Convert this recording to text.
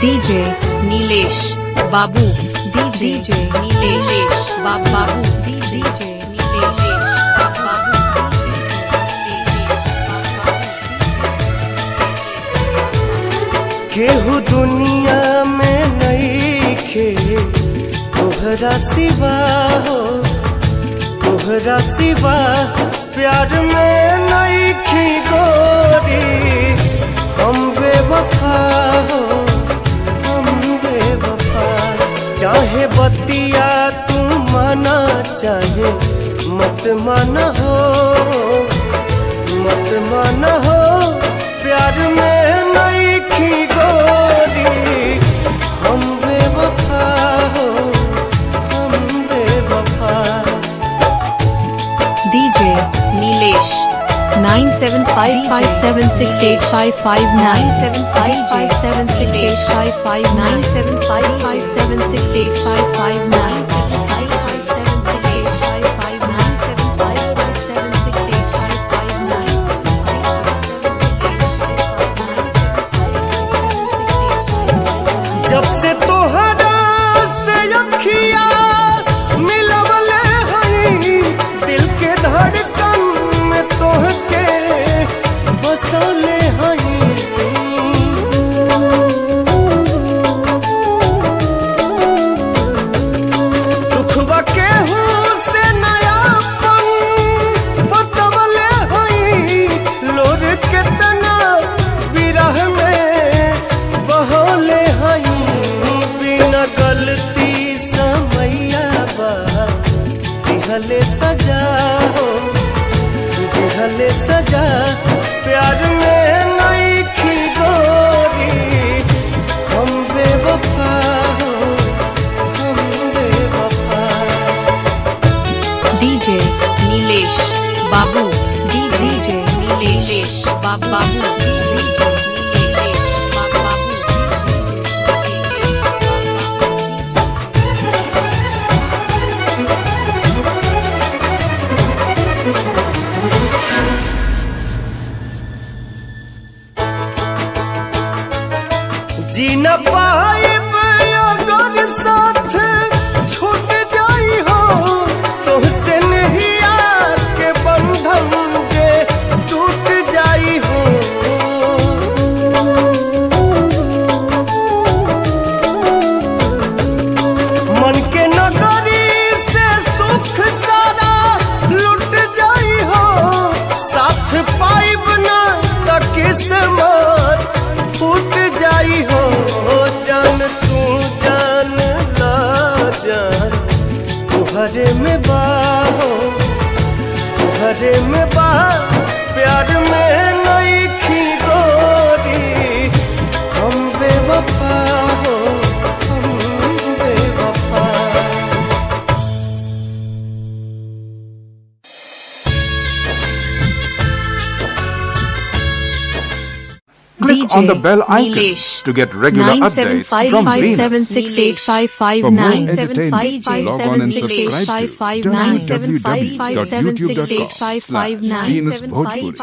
DJ Nilesh बाबू, DJ Nilesh बाबू, DJ Nilesh बाबू। केहू दुनिया में नइखे तोहरा सिवा हो, तोहरा सिवा प्यार में नइखी गोरी। हम बेवफा हो, हम बेवफा। चाहे बतिया तू माना, चाहे मत माना हो, मत माना हो। प्यार में नइखी गोरी, हम बेवफा हो, हम बेवफा। डीजे नीलेश 9755768559, 9755768559, 9755768559, 7555768559। जब से तोहरा से अखिया मिलवले हई, दिल के धड़कन में तोहके बसले हई। दुखवा केहू से नयापन बतवले हई, लोर केतना विरह में बहोले हई। बिना गलती समैया बा दिहले सजा हो, दिहले सजा। प्यार में नइखी गोरी, हम बेवफा हो, हम बेवफा। डीजे नीलेश बाबू, डीजे नीलेश बाबू, डीजे नीलेश बाबू। जी न पाइब अगर साथ छूट जाई हो, तुहसे नहिया के बंधन जे टूट जाई हो। मन के नगरी से सुख सारा लुट जाई हो, साथ पाइब ना त किस्मत फूट जाई हो। जान तू जान ला जान, तुहरे में बा हो, तुहरे में बा। प्यार में नइखी गोरी, हम बेवफा हो, हम बेवफा। Click on the bell icon Nilesh. to get regular updates from Venus. 9755768559, For more entertainment, log on and subscribe to www.youtube.com/VenusBhojpuri.